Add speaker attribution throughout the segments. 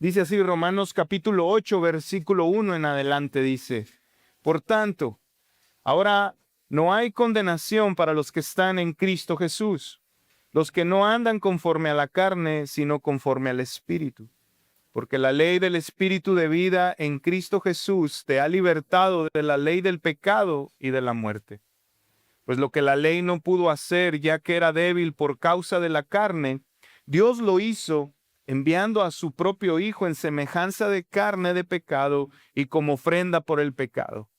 Speaker 1: Dice así Romanos capítulo 8, versículo 1 en adelante, dice: por tanto, ahora no hay condenación para los que están en Cristo Jesús, los que no andan conforme a la carne, sino conforme al Espíritu. Porque la ley del Espíritu de vida en Cristo Jesús te ha libertado de la ley del pecado y de la muerte. Pues lo que la ley no pudo hacer, ya que era débil por causa de la carne, Dios lo hizo enviando a su propio Hijo en semejanza de carne de pecado y como ofrenda por el pecado.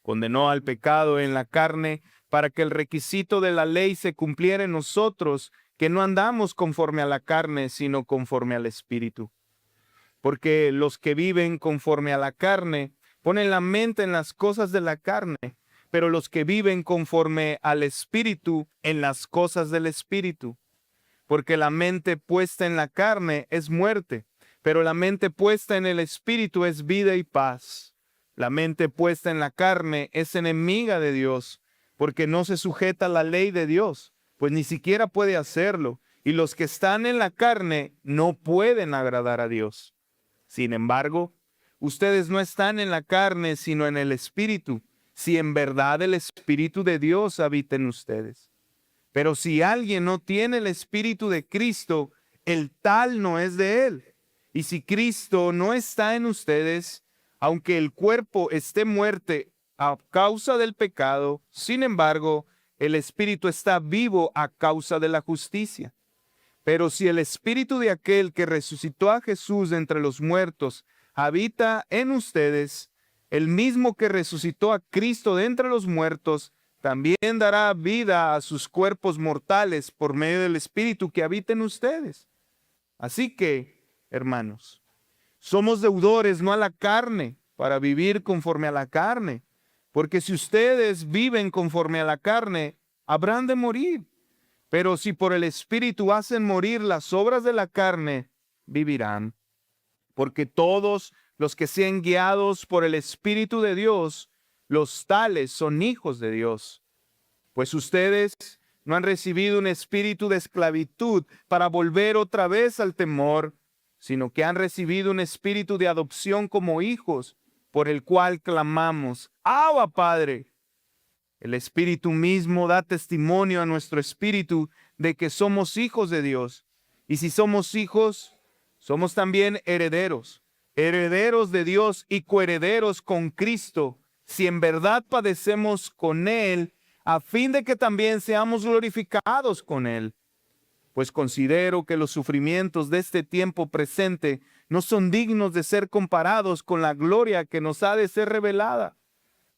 Speaker 1: Condenó al pecado en la carne para que el requisito de la ley se cumpliera en nosotros, que no andamos conforme a la carne, sino conforme al Espíritu. Porque los que viven conforme a la carne ponen la mente en las cosas de la carne, pero los que viven conforme al Espíritu en las cosas del Espíritu. Porque la mente puesta en la carne es muerte, pero la mente puesta en el Espíritu es vida y paz. La mente puesta en la carne es enemiga de Dios, porque no se sujeta a la ley de Dios, pues ni siquiera puede hacerlo, y los que están en la carne no pueden agradar a Dios. Sin embargo, ustedes no están en la carne, sino en el Espíritu, si en verdad el Espíritu de Dios habita en ustedes. Pero si alguien no tiene el Espíritu de Cristo, el tal no es de él. Y si Cristo no está en ustedes, aunque el cuerpo esté muerto a causa del pecado, sin embargo, el Espíritu está vivo a causa de la justicia. Pero si el Espíritu de aquel que resucitó a Jesús de entre los muertos habita en ustedes, el mismo que resucitó a Cristo de entre los muertos, también dará vida a sus cuerpos mortales por medio del Espíritu que habita en ustedes. Así que, hermanos, somos deudores no a la carne, para vivir conforme a la carne. Porque si ustedes viven conforme a la carne, habrán de morir. Pero si por el Espíritu hacen morir las obras de la carne, vivirán. Porque todos los que sean guiados por el Espíritu de Dios, los tales son hijos de Dios. Pues ustedes no han recibido un espíritu de esclavitud para volver otra vez al temor, sino que han recibido un espíritu de adopción como hijos, por el cual clamamos: ¡Abba, Padre! El Espíritu mismo da testimonio a nuestro espíritu de que somos hijos de Dios. Y si somos hijos, somos también herederos, herederos de Dios y coherederos con Cristo, si en verdad padecemos con Él, a fin de que también seamos glorificados con Él. Pues considero que los sufrimientos de este tiempo presente no son dignos de ser comparados con la gloria que nos ha de ser revelada.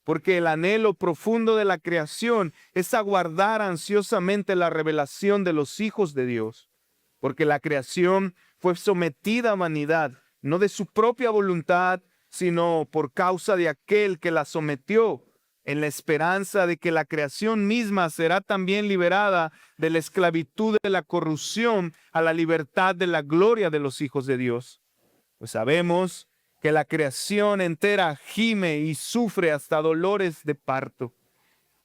Speaker 1: Porque el anhelo profundo de la creación es aguardar ansiosamente la revelación de los hijos de Dios. Porque la creación fue sometida a vanidad, no de su propia voluntad, sino por causa de aquel que la sometió, en la esperanza de que la creación misma será también liberada de la esclavitud de la corrupción a la libertad de la gloria de los hijos de Dios. Pues sabemos que la creación entera gime y sufre hasta dolores de parto.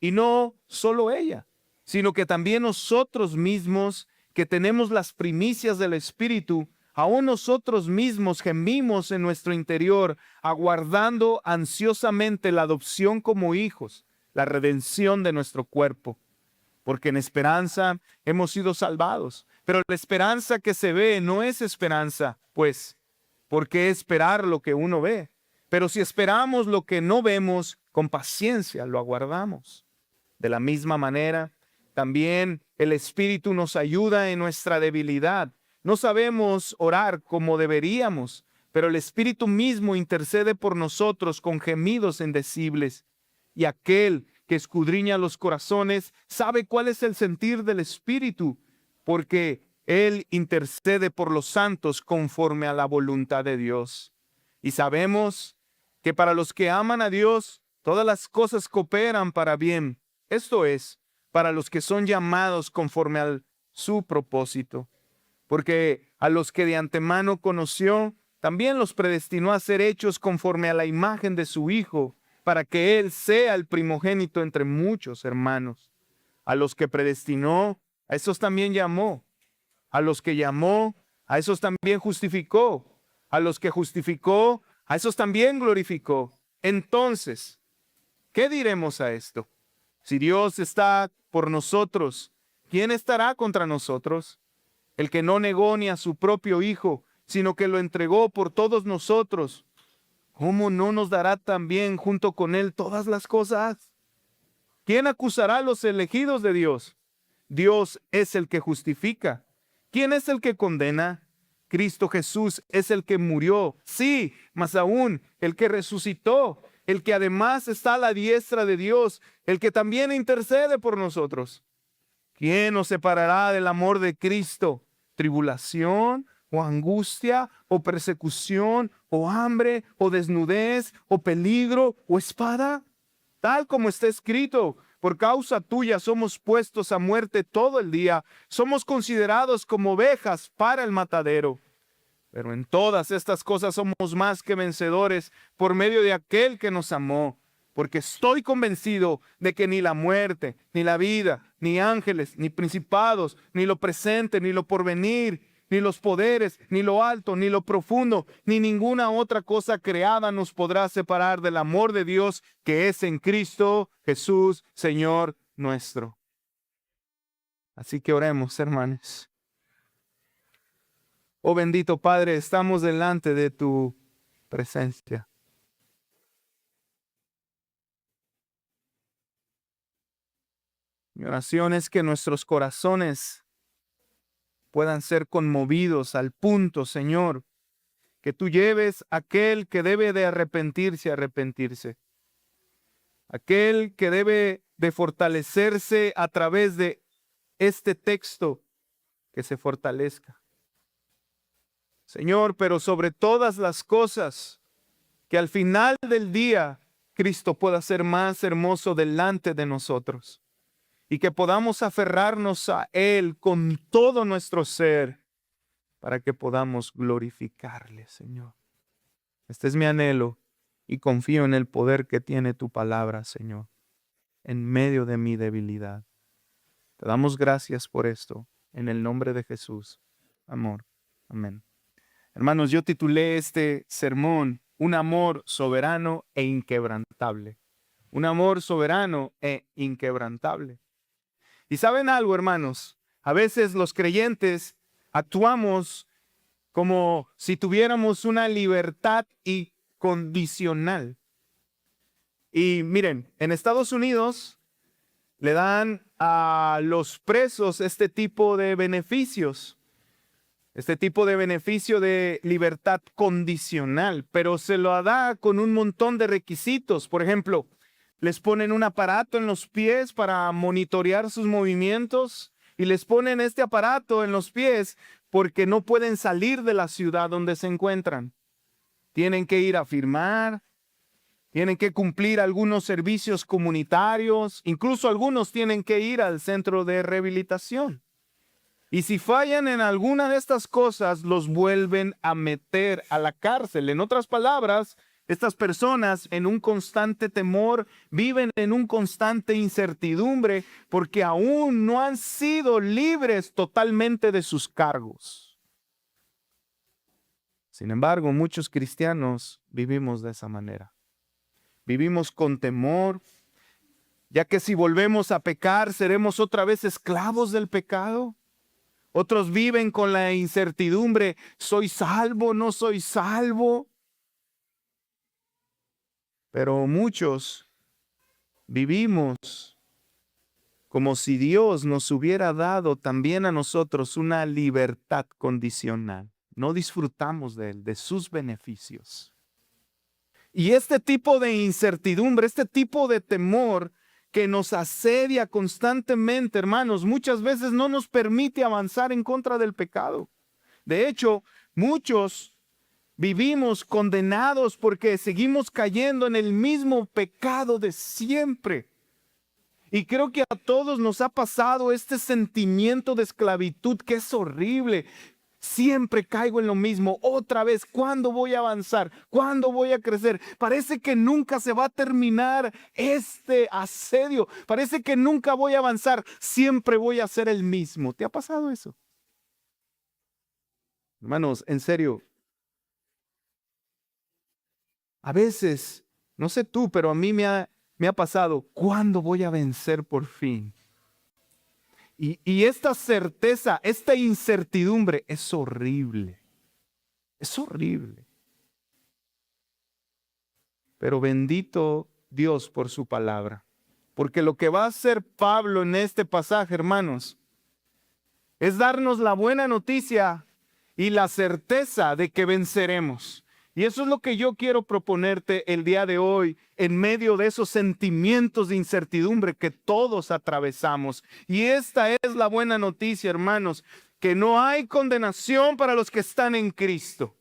Speaker 1: Y no solo ella, sino que también nosotros mismos, que tenemos las primicias del Espíritu, aún nosotros mismos gemimos en nuestro interior, aguardando ansiosamente la adopción como hijos, la redención de nuestro cuerpo. Porque en esperanza hemos sido salvados. Pero la esperanza que se ve no es esperanza, pues, ¿por qué esperar lo que uno ve? Pero si esperamos lo que no vemos, con paciencia lo aguardamos. De la misma manera, también el Espíritu nos ayuda en nuestra debilidad. No sabemos orar como deberíamos, pero el Espíritu mismo intercede por nosotros con gemidos indecibles. Y aquel que escudriña los corazones sabe cuál es el sentir del Espíritu, porque Él intercede por los santos conforme a la voluntad de Dios. Y sabemos que para los que aman a Dios, todas las cosas cooperan para bien. Esto es, para los que son llamados conforme a su propósito. Porque a los que de antemano conoció, también los predestinó a ser hechos conforme a la imagen de su Hijo, para que Él sea el primogénito entre muchos hermanos. A los que predestinó, a esos también llamó. A los que llamó, a esos también justificó. A los que justificó, a esos también glorificó. Entonces, ¿qué diremos a esto? Si Dios está por nosotros, ¿quién estará contra nosotros? El que no negó ni a su propio Hijo, sino que lo entregó por todos nosotros, ¿cómo no nos dará también junto con Él todas las cosas? ¿Quién acusará a los elegidos de Dios? Dios es el que justifica. ¿Quién es el que condena? Cristo Jesús es el que murió, sí, más aún el que resucitó, el que además está a la diestra de Dios, el que también intercede por nosotros. ¿Quién nos separará del amor de Cristo? ¿Tribulación, o angustia, o persecución, o hambre, o desnudez, o peligro, o espada? Tal como está escrito, por causa tuya somos puestos a muerte todo el día, somos considerados como ovejas para el matadero. Pero en todas estas cosas somos más que vencedores por medio de aquel que nos amó, porque estoy convencido de que ni la muerte, ni la vida, ni ángeles, ni principados, ni lo presente, ni lo porvenir, ni los poderes, ni lo alto, ni lo profundo, ni ninguna otra cosa creada nos podrá separar del amor de Dios que es en Cristo Jesús, Señor nuestro. Así que oremos, hermanos. Oh bendito Padre, estamos delante de tu presencia. Mi oración es que nuestros corazones puedan ser conmovidos al punto, Señor, que tú lleves a aquel que debe de arrepentirse, arrepentirse. Aquel que debe de fortalecerse a través de este texto, que se fortalezca. Señor, pero sobre todas las cosas, que al final del día Cristo pueda ser más hermoso delante de nosotros. Y que podamos aferrarnos a Él con todo nuestro ser para que podamos glorificarle, Señor. Este es mi anhelo y confío en el poder que tiene tu palabra, Señor, en medio de mi debilidad. Te damos gracias por esto, en el nombre de Jesús. Amor. Amén. Hermanos, yo titulé este sermón, Un amor soberano e inquebrantable. Un amor soberano e inquebrantable. Y ¿saben algo, hermanos? A veces los creyentes actuamos como si tuviéramos una libertad incondicional. Y miren, en Estados Unidos le dan a los presos este tipo de beneficios. Este tipo de beneficio de libertad condicional, pero se lo da con un montón de requisitos. Por ejemplo, les ponen un aparato en los pies para monitorear sus movimientos y les ponen este aparato en los pies porque no pueden salir de la ciudad donde se encuentran. Tienen que ir a firmar, tienen que cumplir algunos servicios comunitarios, incluso algunos tienen que ir al centro de rehabilitación. Y si fallan en alguna de estas cosas, los vuelven a meter a la cárcel. En otras palabras, estas personas en un constante temor, viven en un constante incertidumbre porque aún no han sido libres totalmente de sus cargos. Sin embargo, muchos cristianos vivimos de esa manera. Vivimos con temor, ya que si volvemos a pecar, seremos otra vez esclavos del pecado. Otros viven con la incertidumbre, ¿soy salvo? ¿No soy salvo? Pero muchos vivimos como si Dios nos hubiera dado también a nosotros una libertad condicional. No disfrutamos de Él, de sus beneficios. Y este tipo de incertidumbre, este tipo de temor que nos asedia constantemente, hermanos, muchas veces no nos permite avanzar en contra del pecado. De hecho, muchos vivimos condenados porque seguimos cayendo en el mismo pecado de siempre. Y creo que a todos nos ha pasado este sentimiento de esclavitud que es horrible. Siempre caigo en lo mismo, otra vez. ¿Cuándo voy a avanzar? ¿Cuándo voy a crecer? Parece que nunca se va a terminar este asedio. Parece que nunca voy a avanzar. Siempre voy a ser el mismo. ¿Te ha pasado eso? Hermanos, en serio, A veces, no sé tú, pero a mí me ha pasado, ¿cuándo voy a vencer por fin? Y esta certeza, esta incertidumbre es horrible. Es horrible. Pero bendito Dios por su palabra. Porque lo que va a hacer Pablo en este pasaje, hermanos, es darnos la buena noticia y la certeza de que venceremos. Y eso es lo que yo quiero proponerte el día de hoy, en medio de esos sentimientos de incertidumbre que todos atravesamos. Y esta es la buena noticia, hermanos, que no hay condenación para los que están en Cristo.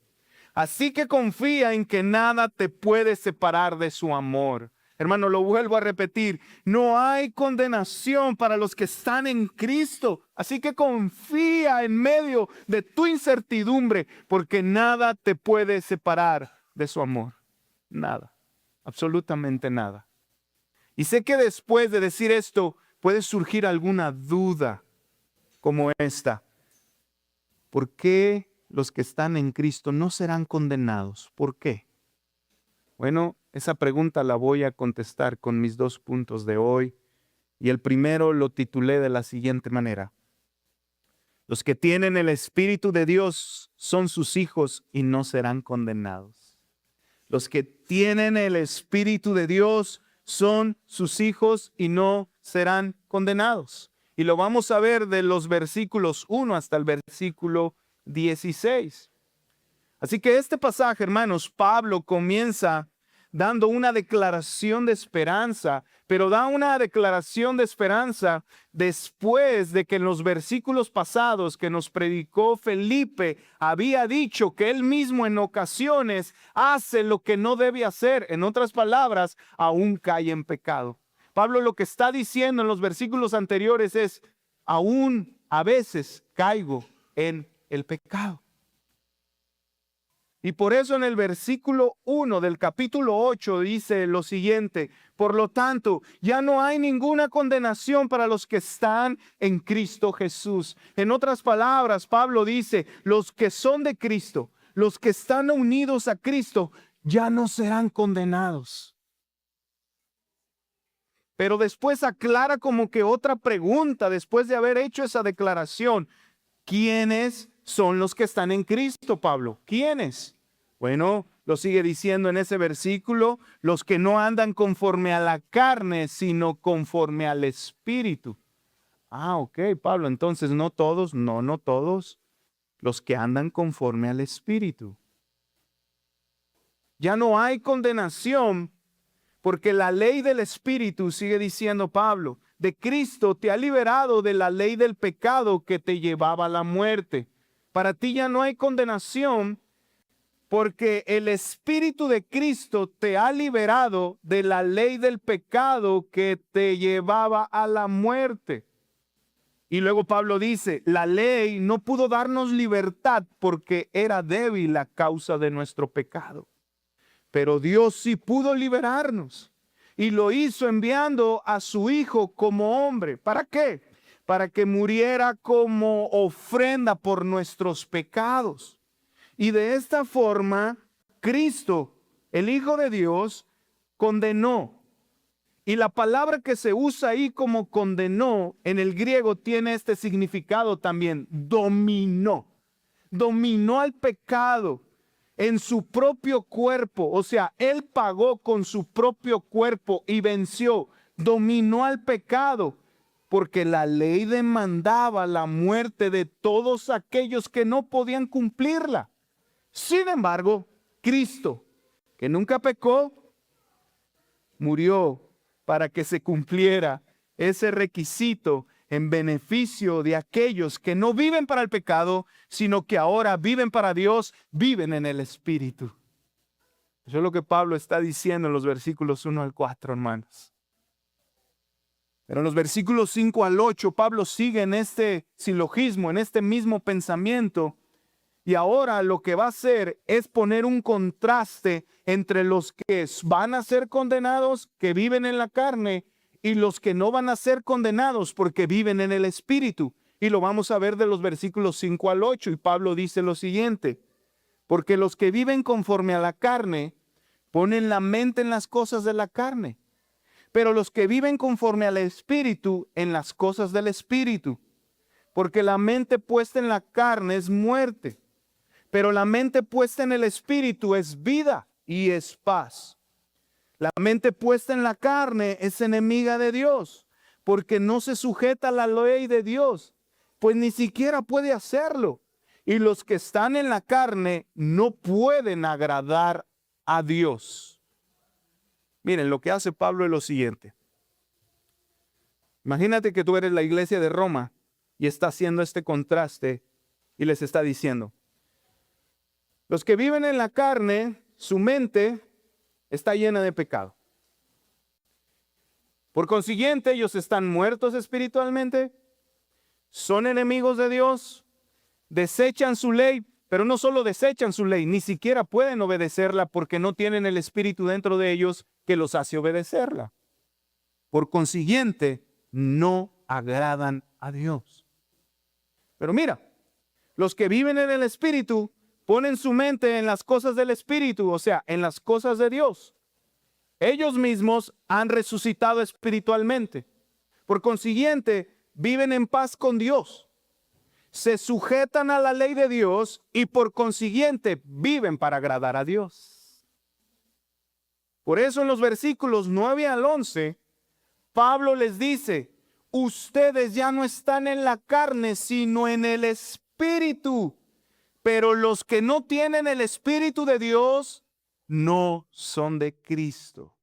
Speaker 1: Así que confía en que nada te puede separar de su amor. Hermano, lo vuelvo a repetir, no hay condenación para los que están en Cristo. Así que confía en medio de tu incertidumbre, porque nada te puede separar de su amor. Nada, absolutamente nada. Y sé que después de decir esto puede surgir alguna duda como esta. ¿Por qué los que están en Cristo no serán condenados? ¿Por qué? Bueno, esa pregunta la voy a contestar con mis 2 puntos de hoy. Y el primero lo titulé de la siguiente manera. Los que tienen el Espíritu de Dios son sus hijos y no serán condenados. Los que tienen el Espíritu de Dios son sus hijos y no serán condenados. Y lo vamos a ver de los versículos 1 hasta el versículo 16. Así que este pasaje, hermanos, Pablo comienza dando una declaración de esperanza, pero da una declaración de esperanza después de que en los versículos pasados que nos predicó Felipe había dicho que él mismo en ocasiones hace lo que no debe hacer. En otras palabras, aún cae en pecado. Pablo lo que está diciendo en los versículos anteriores es, aún a veces caigo en el pecado. Y por eso en el versículo 1 del capítulo 8 dice lo siguiente: por lo tanto, ya no hay ninguna condenación para los que están en Cristo Jesús. En otras palabras, Pablo dice, los que son de Cristo, los que están unidos a Cristo, ya no serán condenados. Pero después aclara como que otra pregunta después de haber hecho esa declaración. ¿Quiénes son los que están en Cristo, Pablo? ¿Quiénes? Bueno, lo sigue diciendo en ese versículo, los que no andan conforme a la carne, sino conforme al Espíritu. Ok, Pablo, entonces no todos, no todos, los que andan conforme al Espíritu. Ya no hay condenación porque la ley del Espíritu, sigue diciendo Pablo, de Cristo te ha liberado de la ley del pecado que te llevaba a la muerte. Para ti ya no hay condenación porque el Espíritu de Cristo te ha liberado de la ley del pecado que te llevaba a la muerte. Y luego Pablo dice, la ley no pudo darnos libertad porque era débil a causa de nuestro pecado. Pero Dios sí pudo liberarnos y lo hizo enviando a su Hijo como hombre. ¿Para qué? Para que muriera como ofrenda por nuestros pecados. Y de esta forma, Cristo, el Hijo de Dios, condenó. Y la palabra que se usa ahí como condenó en el griego tiene este significado también, dominó. Dominó al pecado en su propio cuerpo, o sea, él pagó con su propio cuerpo y venció, dominó al pecado, porque la ley demandaba la muerte de todos aquellos que no podían cumplirla. Sin embargo, Cristo, que nunca pecó, murió para que se cumpliera ese requisito en beneficio de aquellos que no viven para el pecado, sino que ahora viven para Dios, viven en el Espíritu. Eso es lo que Pablo está diciendo en los versículos 1 al 4, hermanos. Pero en los versículos 5 al 8, Pablo sigue en este silogismo, en este mismo pensamiento. Y ahora lo que va a hacer es poner un contraste entre los que van a ser condenados, que viven en la carne, y los que no van a ser condenados porque viven en el Espíritu. Y lo vamos a ver de los versículos 5 al 8. Y Pablo dice lo siguiente: porque los que viven conforme a la carne ponen la mente en las cosas de la carne. Pero los que viven conforme al Espíritu, en las cosas del Espíritu. Porque la mente puesta en la carne es muerte, pero la mente puesta en el Espíritu es vida y es paz. La mente puesta en la carne es enemiga de Dios, porque no se sujeta a la ley de Dios, pues ni siquiera puede hacerlo. Y los que están en la carne no pueden agradar a Dios. Miren, lo que hace Pablo es lo siguiente. Imagínate que tú eres la iglesia de Roma y está haciendo este contraste y les está diciendo: los que viven en la carne, su mente está llena de pecado. Por consiguiente, ellos están muertos espiritualmente, son enemigos de Dios, desechan su ley, pero no solo desechan su ley, ni siquiera pueden obedecerla porque no tienen el Espíritu dentro de ellos que los hace obedecerla. Por consiguiente, no agradan a Dios. Pero mira, los que viven en el Espíritu ponen su mente en las cosas del Espíritu, o sea, en las cosas de Dios. Ellos mismos han resucitado espiritualmente. Por consiguiente, viven en paz con Dios. Se sujetan a la ley de Dios y por consiguiente viven para agradar a Dios. Por eso en los versículos 9 al 11, Pablo les dice: ustedes ya no están en la carne, sino en el Espíritu. Pero los que no tienen el Espíritu de Dios no son de Cristo.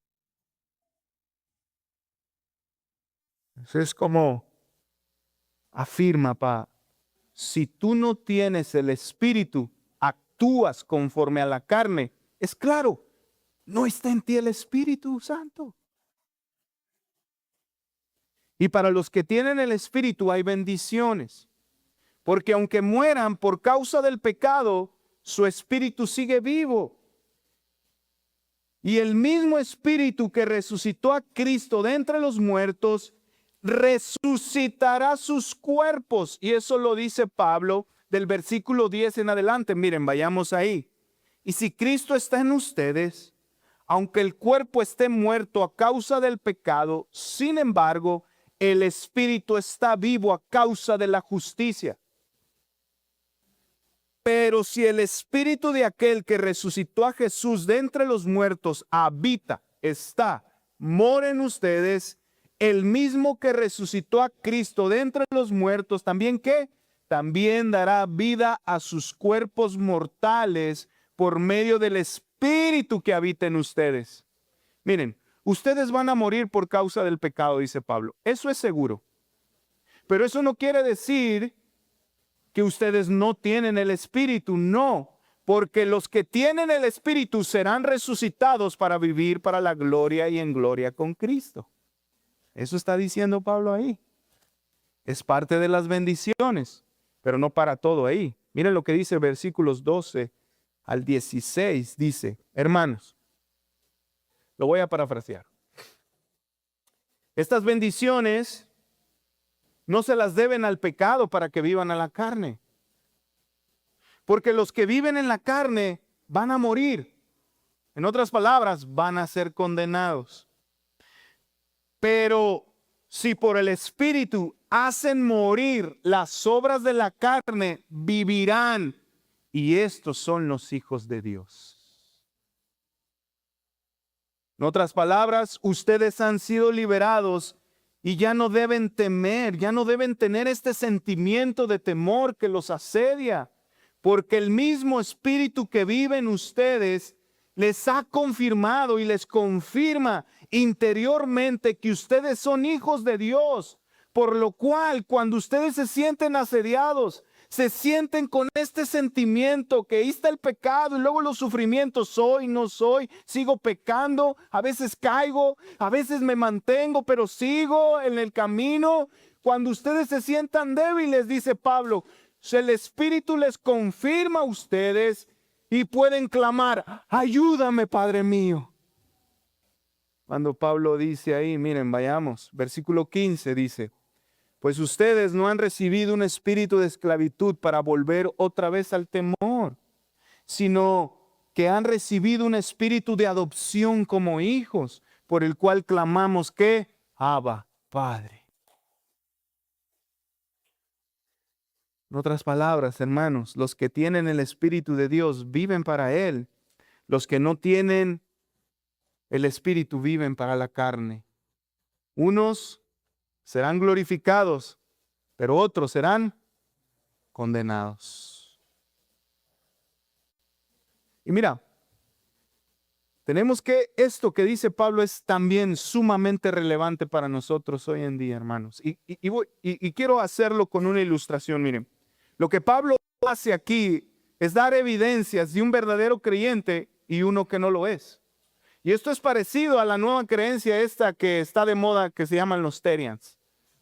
Speaker 1: Eso es como afirma, si tú no tienes el Espíritu, actúas conforme a la carne. Es claro, no está en ti el Espíritu Santo. Y para los que tienen el Espíritu hay bendiciones. Porque aunque mueran por causa del pecado, su espíritu sigue vivo. Y el mismo Espíritu que resucitó a Cristo de entre los muertos, resucitará sus cuerpos. Y eso lo dice Pablo del versículo 10 en adelante. Miren, vayamos ahí. Y si Cristo está en ustedes, aunque el cuerpo esté muerto a causa del pecado, sin embargo, el Espíritu está vivo a causa de la justicia. Pero si el Espíritu de aquel que resucitó a Jesús de entre los muertos habita, está, mora en ustedes, el mismo que resucitó a Cristo de entre los muertos, ¿también qué? También dará vida a sus cuerpos mortales por medio del Espíritu que habita en ustedes. Miren, ustedes van a morir por causa del pecado, dice Pablo. Eso es seguro. Pero eso no quiere decir que ustedes no tienen el Espíritu, no, porque los que tienen el Espíritu serán resucitados para vivir para la gloria y en gloria con Cristo. Eso está diciendo Pablo ahí. Es parte de las bendiciones, pero no para todo ahí. Miren lo que dice versículos 12 al 16. Dice: hermanos, lo voy a parafrasear. Estas bendiciones no se las deben al pecado para que vivan a la carne. Porque los que viven en la carne van a morir. En otras palabras, van a ser condenados. Pero si por el Espíritu hacen morir las obras de la carne, vivirán. Y estos son los hijos de Dios. En otras palabras, ustedes han sido liberados y ya no deben temer, ya no deben tener este sentimiento de temor que los asedia, porque el mismo Espíritu que vive en ustedes les ha confirmado y les confirma interiormente que ustedes son hijos de Dios, por lo cual cuando ustedes se sienten asediados, se sienten con este sentimiento que ahí está el pecado y luego los sufrimientos, soy, no soy, sigo pecando, a veces caigo, a veces me mantengo, pero sigo en el camino. Cuando ustedes se sientan débiles, dice Pablo, el Espíritu les confirma a ustedes y pueden clamar: ayúdame, Padre mío. Cuando Pablo dice ahí, miren, vayamos, versículo 15 dice: pues ustedes no han recibido un espíritu de esclavitud para volver otra vez al temor, sino que han recibido un espíritu de adopción como hijos, por el cual clamamos que Abba, Padre. En otras palabras, hermanos, los que tienen el Espíritu de Dios viven para Él. Los que no tienen el Espíritu viven para la carne. Unos serán glorificados, pero otros serán condenados. Y mira, tenemos que esto que dice Pablo es también sumamente relevante para nosotros hoy en día, hermanos. Y quiero hacerlo con una ilustración. Miren, lo que Pablo hace aquí es dar evidencias de un verdadero creyente y uno que no lo es. Y esto es parecido a la nueva creencia esta que está de moda, que se llaman los Terians.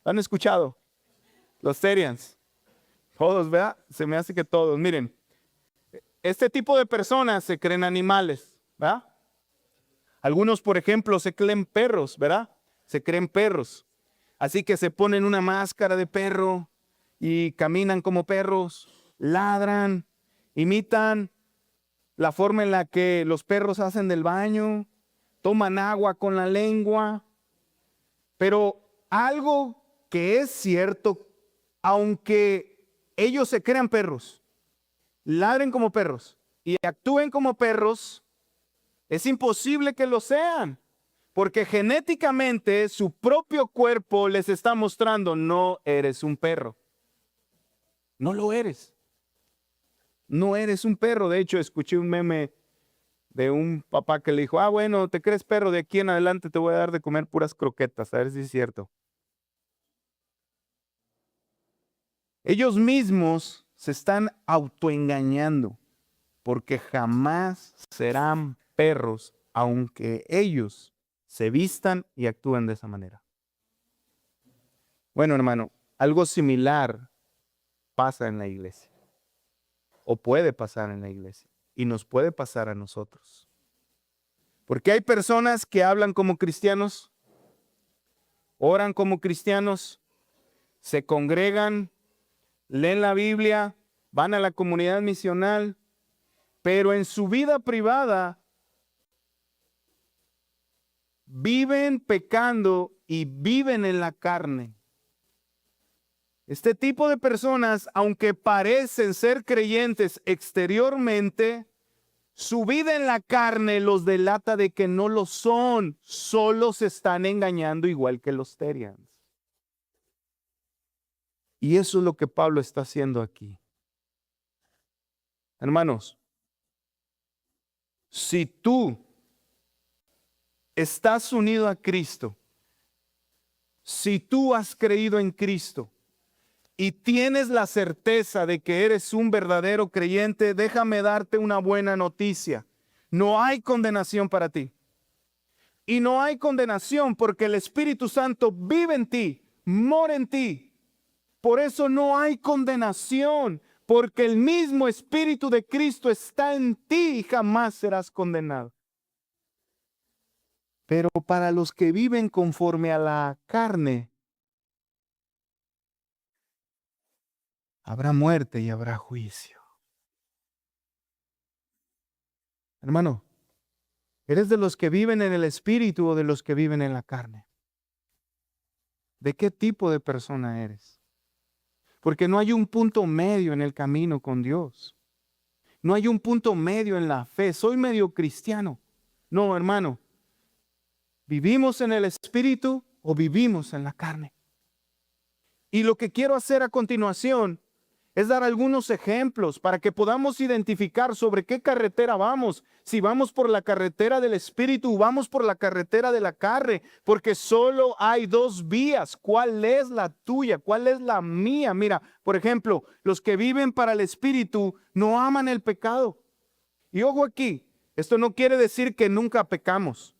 Speaker 1: ¿Han escuchado? Los Terians. Todos, ¿verdad? Se me hace que todos. Miren, este tipo de personas se creen animales, ¿verdad? Algunos, por ejemplo, se creen perros, ¿verdad? Se creen perros. Así que se ponen una máscara de perro y caminan como perros, ladran, imitan la forma en la que los perros hacen del baño, toman agua con la lengua. Pero algo que es cierto, aunque ellos se crean perros, ladren como perros y actúen como perros, es imposible que lo sean, porque genéticamente su propio cuerpo les está mostrando: no eres un perro. No lo eres. No eres un perro. De hecho, escuché un meme de un papá que le dijo: bueno, te crees perro, de aquí en adelante te voy a dar de comer puras croquetas, a ver si es cierto. Ellos mismos se están autoengañando, porque jamás serán perros, aunque ellos se vistan y actúen de esa manera. Bueno, hermano, algo similar pasa en la iglesia, o puede pasar en la iglesia, y nos puede pasar a nosotros. Porque hay personas que hablan como cristianos, oran como cristianos, se congregan, leen la Biblia, van a la comunidad misional, pero en su vida privada viven pecando y viven en la carne. Este tipo de personas, aunque parecen ser creyentes exteriormente, su vida en la carne los delata de que no lo son, solo se están engañando igual que los Terians. Y eso es lo que Pablo está haciendo aquí. Hermanos, si tú estás unido a Cristo, si tú has creído en Cristo y tienes la certeza de que eres un verdadero creyente, déjame darte una buena noticia. No hay condenación para ti. Y no hay condenación porque el Espíritu Santo vive en ti, mora en ti. Por eso no hay condenación, porque el mismo Espíritu de Cristo está en ti y jamás serás condenado. Pero para los que viven conforme a la carne, habrá muerte y habrá juicio. Hermano, ¿eres de los que viven en el Espíritu o de los que viven en la carne? ¿De qué tipo de persona eres? Porque no hay un punto medio en el camino con Dios. No hay un punto medio en la fe. Soy medio cristiano. No, hermano. ¿Vivimos en el Espíritu o vivimos en la carne? Y lo que quiero hacer a continuación es dar algunos ejemplos para que podamos identificar sobre qué carretera vamos. Si vamos por la carretera del Espíritu o vamos por la carretera de la carne, porque solo hay dos vías. ¿Cuál es la tuya? ¿Cuál es la mía? Mira, por ejemplo, los que viven para el Espíritu no aman el pecado. Y ojo aquí, esto no quiere decir que nunca pecamos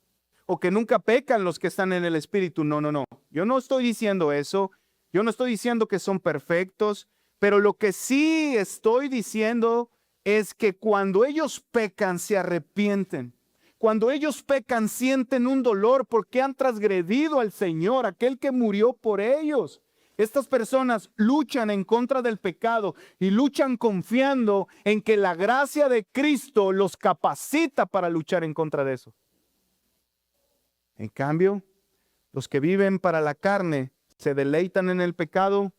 Speaker 1: o que nunca pecan los que están en el Espíritu. No, no, no. Yo no estoy diciendo eso. Yo no estoy diciendo que son perfectos. Pero lo que sí estoy diciendo es que cuando ellos pecan, se arrepienten. Cuando ellos pecan, sienten un dolor porque han transgredido al Señor, aquel que murió por ellos. Estas personas luchan en contra del pecado y luchan confiando en que la gracia de Cristo los capacita para luchar en contra de eso. En cambio, los que viven para la carne se deleitan en el pecado,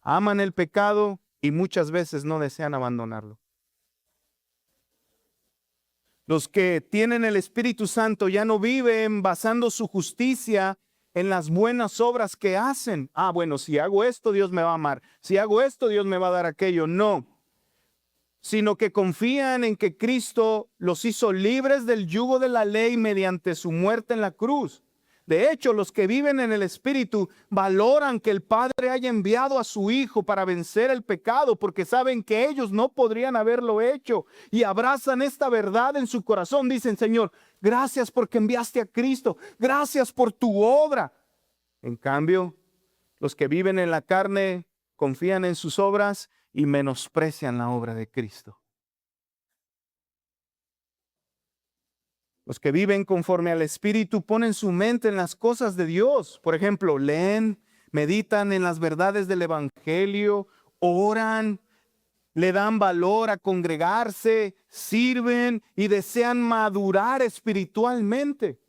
Speaker 1: aman el pecado y muchas veces no desean abandonarlo. Los que tienen el Espíritu Santo ya no viven basando su justicia en las buenas obras que hacen. Bueno, si hago esto, Dios me va a amar. Si hago esto, Dios me va a dar aquello. No, sino que confían en que Cristo los hizo libres del yugo de la ley mediante su muerte en la cruz. De hecho, los que viven en el Espíritu valoran que el Padre haya enviado a su Hijo para vencer el pecado, porque saben que ellos no podrían haberlo hecho, y abrazan esta verdad en su corazón. Dicen: Señor, gracias porque enviaste a Cristo, gracias por tu obra. En cambio, los que viven en la carne confían en sus obras y menosprecian la obra de Cristo. Los que viven conforme al Espíritu ponen su mente en las cosas de Dios. Por ejemplo, leen, meditan en las verdades del Evangelio, oran, le dan valor a congregarse, sirven y desean madurar espiritualmente.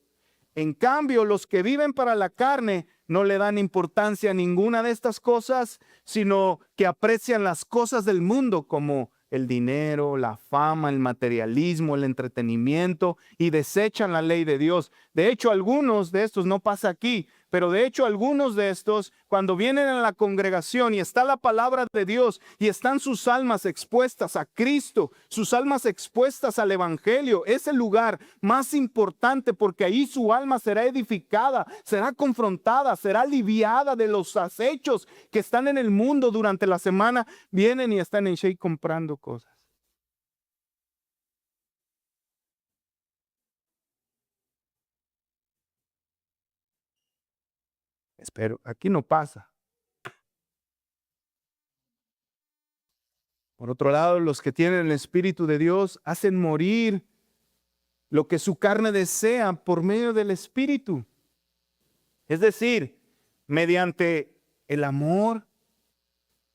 Speaker 1: En cambio, los que viven para la carne no le dan importancia a ninguna de estas cosas, sino que aprecian las cosas del mundo como el dinero, la fama, el materialismo, el entretenimiento, y desechan la ley de Dios. De hecho, algunos de estos, no pasa aquí, pero de hecho algunos de estos, cuando vienen a la congregación y está la palabra de Dios y están sus almas expuestas a Cristo, sus almas expuestas al Evangelio, es el lugar más importante, porque ahí su alma será edificada, será confrontada, será aliviada de los acechos que están en el mundo durante la semana. Vienen y están en Shea comprando cosas. Espero, aquí no pasa. Por otro lado, los que tienen el Espíritu de Dios hacen morir lo que su carne desea por medio del Espíritu. Es decir, mediante el amor,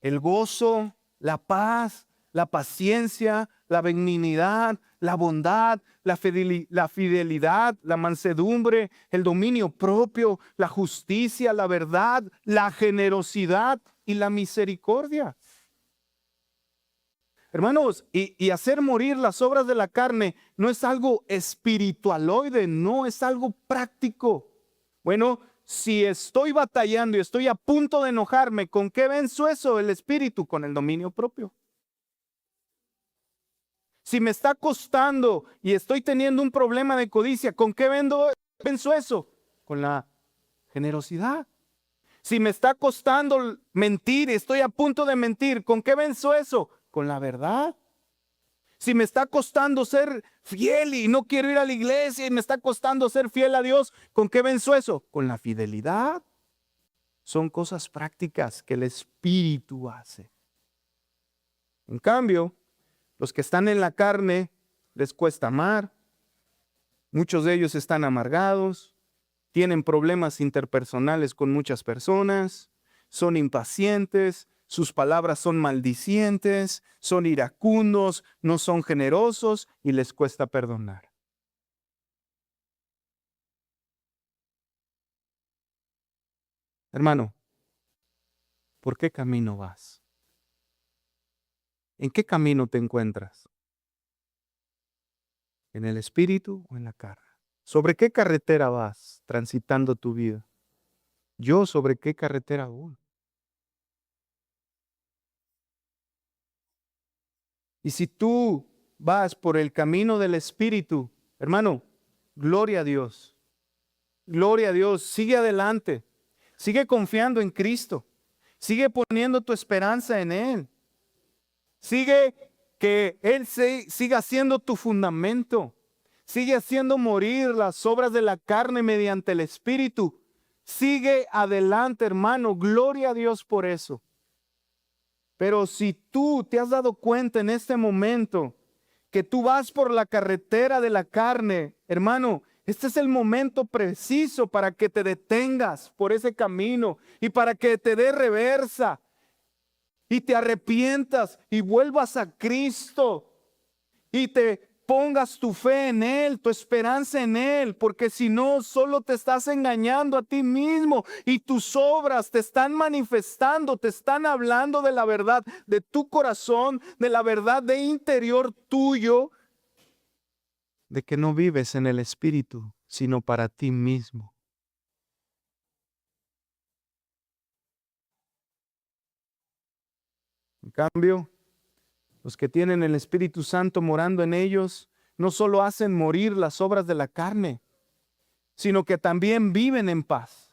Speaker 1: el gozo, la paz, la paciencia, la benignidad, la bondad, la fidelidad, la mansedumbre, el dominio propio, la justicia, la verdad, la generosidad y la misericordia. Hermanos, y hacer morir las obras de la carne no es algo espiritualoide, no es algo práctico. Bueno, si estoy batallando y estoy a punto de enojarme, ¿con qué venzo eso? El espíritu, con el dominio propio. Si me está costando y estoy teniendo un problema de codicia, ¿con qué venzo eso? Con la generosidad. Si me está costando mentir y estoy a punto de mentir, ¿con qué venzo eso? Con la verdad. Si me está costando ser fiel y no quiero ir a la iglesia y me está costando ser fiel a Dios, ¿con qué venzo eso? Con la fidelidad. Son cosas prácticas que el Espíritu hace. En cambio, los que están en la carne les cuesta amar. Muchos de ellos están amargados, tienen problemas interpersonales con muchas personas, son impacientes, sus palabras son maldicientes, son iracundos, no son generosos y les cuesta perdonar. Hermano, ¿por qué camino vas? ¿En qué camino te encuentras? ¿En el espíritu o en la carne? ¿Sobre qué carretera vas transitando tu vida? ¿Yo sobre qué carretera voy? Y si tú vas por el camino del Espíritu, hermano, gloria a Dios. Gloria a Dios. Sigue adelante. Sigue confiando en Cristo. Sigue poniendo tu esperanza en Él. Sigue que Él siga siendo tu fundamento. Sigue haciendo morir las obras de la carne mediante el Espíritu. Sigue adelante, hermano. Gloria a Dios por eso. Pero si tú te has dado cuenta en este momento que tú vas por la carretera de la carne, hermano, Este es el momento preciso para que te detengas por ese camino y para que te dé reversa y te arrepientas y vuelvas a Cristo y te pongas tu fe en Él, tu esperanza en Él, porque si no, solo te estás engañando a ti mismo y tus obras te están manifestando, te están hablando de la verdad de tu corazón, de la verdad de interior tuyo, de que no vives en el Espíritu, sino para ti mismo. En cambio, los que tienen el Espíritu Santo morando en ellos, no solo hacen morir las obras de la carne, sino que también viven en paz.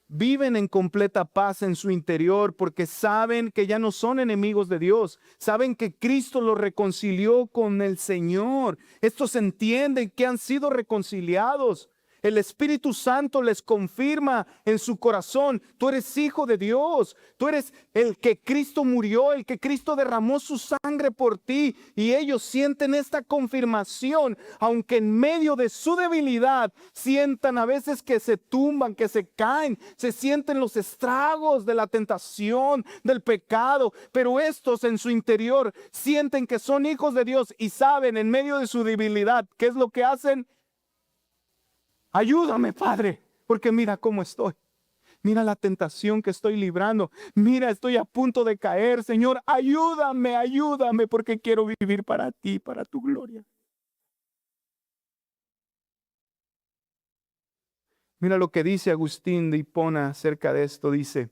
Speaker 1: Viven en completa paz en su interior porque saben que ya no son enemigos de Dios. Saben que Cristo los reconcilió con el Señor. Estos entienden que han sido reconciliados. El Espíritu Santo les confirma en su corazón: tú eres hijo de Dios, tú eres el que Cristo murió, el que Cristo derramó su sangre por ti. Y ellos sienten esta confirmación, aunque en medio de su debilidad sientan a veces que se tumban, que se caen, se sienten los estragos de la tentación, del pecado. Pero estos en su interior sienten que son hijos de Dios y saben en medio de su debilidad, ¿qué es lo que hacen? Ayúdame, Padre, porque mira cómo estoy. Mira la tentación que estoy librando. Mira, estoy a punto de caer. Señor, ayúdame, ayúdame, porque quiero vivir para ti, para tu gloria. Mira lo que dice Agustín de Hipona acerca de esto. Dice: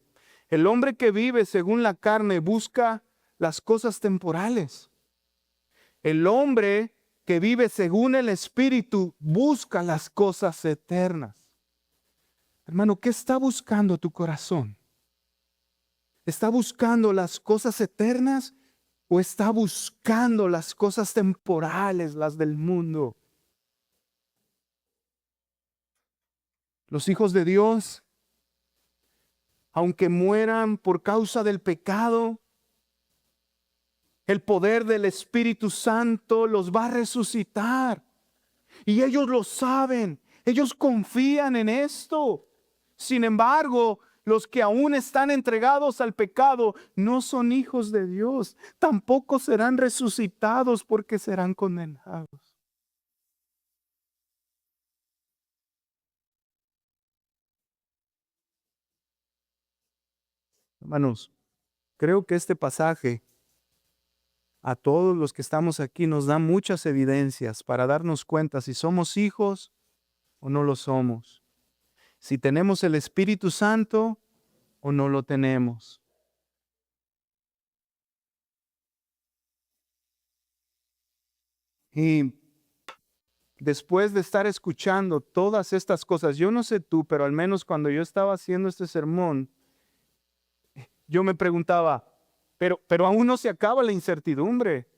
Speaker 1: el hombre que vive según la carne busca las cosas temporales. El hombre que vive según el Espíritu busca las cosas eternas. Hermano, ¿qué está buscando tu corazón? ¿Está buscando las cosas eternas o está buscando las cosas temporales, las del mundo? Los hijos de Dios, aunque mueran por causa del pecado, el poder del Espíritu Santo los va a resucitar. Y ellos lo saben, ellos confían en esto. Sin embargo, los que aún están entregados al pecado no son hijos de Dios. Tampoco serán resucitados porque serán condenados. Hermanos, creo que este pasaje a todos los que estamos aquí nos da muchas evidencias para darnos cuenta si somos hijos o no lo somos. Si tenemos el Espíritu Santo o no lo tenemos. Y después de estar escuchando todas estas cosas, yo no sé tú, pero al menos cuando yo estaba haciendo este sermón, yo me preguntaba, pero aún no se acaba la incertidumbre.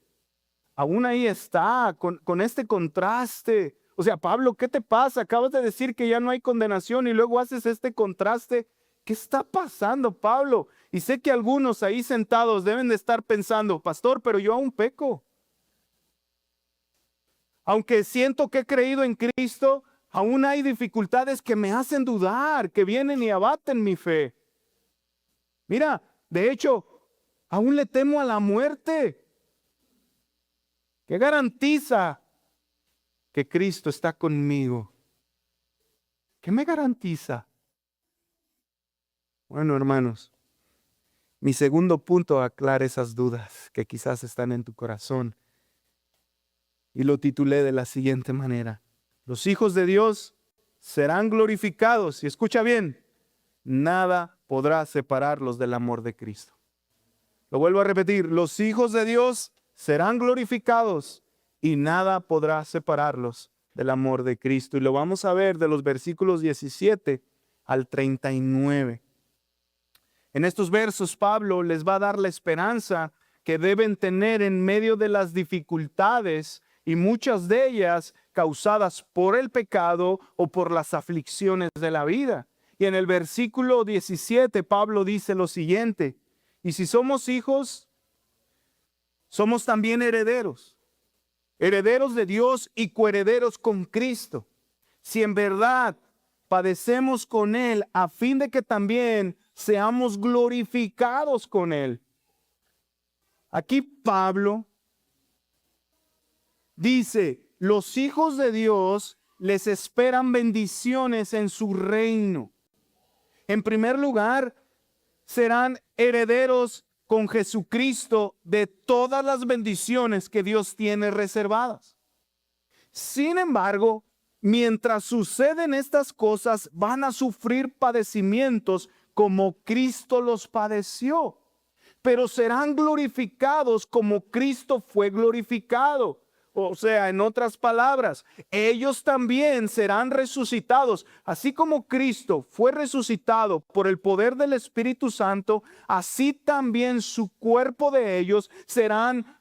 Speaker 1: Aún ahí está, con este contraste. O sea, Pablo, ¿qué te pasa? Acabas de decir que ya no hay condenación y luego haces este contraste. ¿Qué está pasando, Pablo? Y sé que algunos ahí sentados deben de estar pensando: pastor, pero yo aún peco. Aunque siento que he creído en Cristo, aún hay dificultades que me hacen dudar, que vienen y abaten mi fe. Mira, de hecho, aún le temo a la muerte. ¿Qué garantiza que Cristo está conmigo? ¿Qué me garantiza? Bueno, hermanos, mi segundo punto aclara esas dudas que quizás están en tu corazón. Y lo titulé de la siguiente manera: los hijos de Dios serán glorificados. Y escucha bien: nada podrá separarlos del amor de Cristo. Lo vuelvo a repetir: los hijos de Dios serán glorificados y nada podrá separarlos del amor de Cristo. Y lo vamos a ver de los versículos 17 al 39. En estos versos Pablo les va a dar la esperanza que deben tener en medio de las dificultades, y muchas de ellas causadas por el pecado o por las aflicciones de la vida. Y en el versículo 17 Pablo dice lo siguiente: y si somos hijos, somos también herederos, herederos de Dios y coherederos con Cristo, si en verdad padecemos con Él, a fin de que también seamos glorificados con Él. Aquí Pablo dice, los hijos de Dios les esperan bendiciones en su reino. En primer lugar, serán herederos con Jesucristo de todas las bendiciones que Dios tiene reservadas. Sin embargo, mientras suceden estas cosas, van a sufrir padecimientos como Cristo los padeció, pero serán glorificados como Cristo fue glorificado. O sea, en otras palabras, ellos también serán resucitados. Así como Cristo fue resucitado por el poder del Espíritu Santo, así también su cuerpo de ellos serán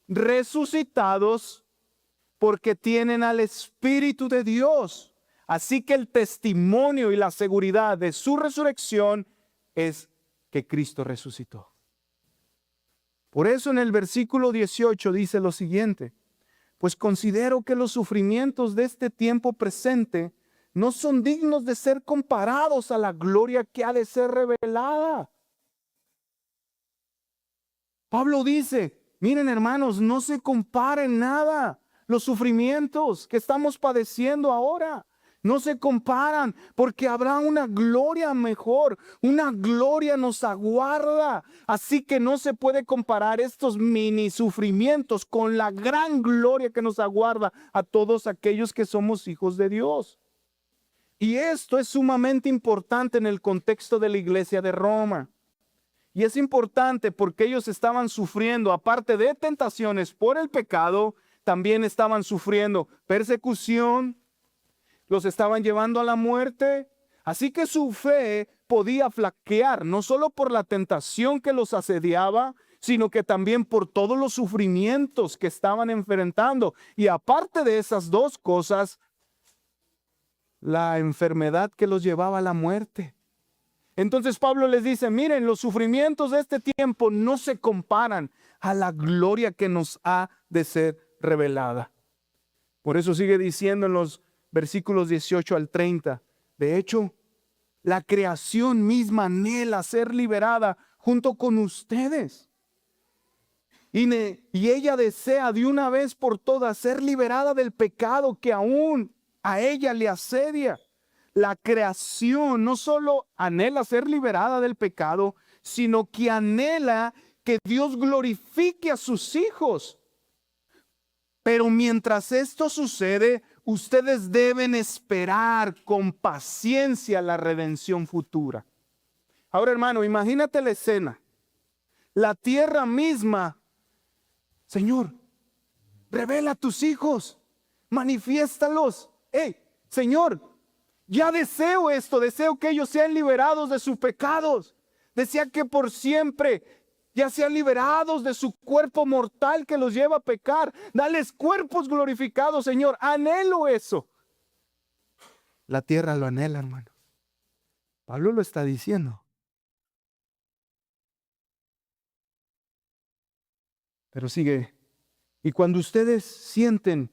Speaker 1: resucitados porque tienen al Espíritu de Dios. Así que el testimonio y la seguridad de su resurrección es que Cristo resucitó. Por eso en el versículo 18 dice lo siguiente: pues considero que los sufrimientos de este tiempo presente no son dignos de ser comparados a la gloria que ha de ser revelada. Pablo dice, miren hermanos, no se comparen nada. Los sufrimientos que estamos padeciendo ahora no se comparan, porque habrá una gloria mejor, una gloria nos aguarda. Así que no se puede comparar estos mini sufrimientos con la gran gloria que nos aguarda a todos aquellos que somos hijos de Dios. Y esto es sumamente importante en el contexto de la iglesia de Roma. Y es importante porque ellos estaban sufriendo, aparte de tentaciones por el pecado, también estaban sufriendo persecución, los estaban llevando a la muerte. Así que su fe podía flaquear, no solo por la tentación que los asediaba, sino que también por todos los sufrimientos que estaban enfrentando. Y aparte de esas dos cosas, la enfermedad que los llevaba a la muerte. Entonces Pablo les dice, miren, los sufrimientos de este tiempo no se comparan a la gloria que nos ha de ser revelada. Por eso sigue diciendo en los versículos 18 al 30, de hecho, la creación misma anhela ser liberada junto con ustedes. Y ella desea de una vez por todas ser liberada del pecado que aún a ella le asedia. La creación no solo anhela ser liberada del pecado, sino que anhela que Dios glorifique a sus hijos. Pero mientras esto sucede, ustedes deben esperar con paciencia la redención futura. Ahora, hermano, imagínate la escena. La tierra misma, Señor, revela a tus hijos, manifiéstalos. Señor, ya deseo esto, deseo que ellos sean liberados de sus pecados. Desea que por siempre ya sean liberados de su cuerpo mortal que los lleva a pecar. Dales cuerpos glorificados, Señor. Anhelo eso. La tierra lo anhela, hermano. Pablo lo está diciendo. Pero sigue. Y cuando ustedes sienten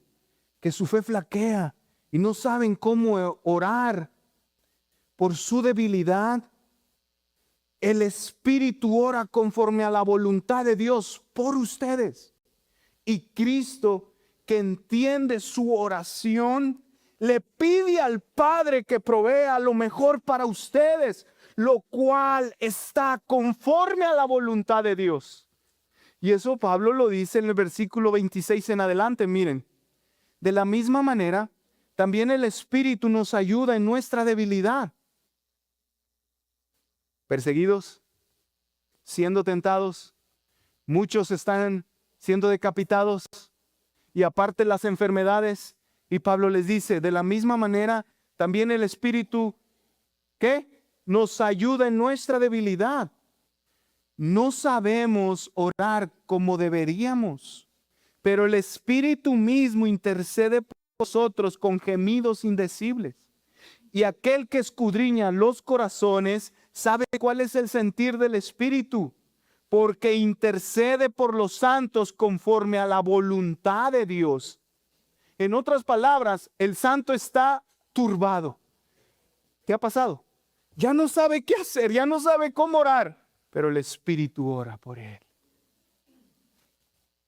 Speaker 1: que su fe flaquea y no saben cómo orar por su debilidad, el Espíritu ora conforme a la voluntad de Dios por ustedes. Y Cristo, que entiende su oración, le pide al Padre que provea lo mejor para ustedes, lo cual está conforme a la voluntad de Dios. Y eso Pablo lo dice en el versículo 26 en adelante. Miren, de la misma manera, también el Espíritu nos ayuda en nuestra debilidad. Perseguidos, siendo tentados, muchos están siendo decapitados y aparte las enfermedades. Y Pablo les dice, de la misma manera, también el Espíritu, ¿qué? Nos ayuda en nuestra debilidad. No sabemos orar como deberíamos, pero el Espíritu mismo intercede por nosotros con gemidos indecibles. Y aquel que escudriña los corazones sabe cuál es el sentir del Espíritu, porque intercede por los santos conforme a la voluntad de Dios. En otras palabras, el santo está turbado. ¿Qué ha pasado? Ya no sabe qué hacer, ya no sabe cómo orar, pero el Espíritu ora por él.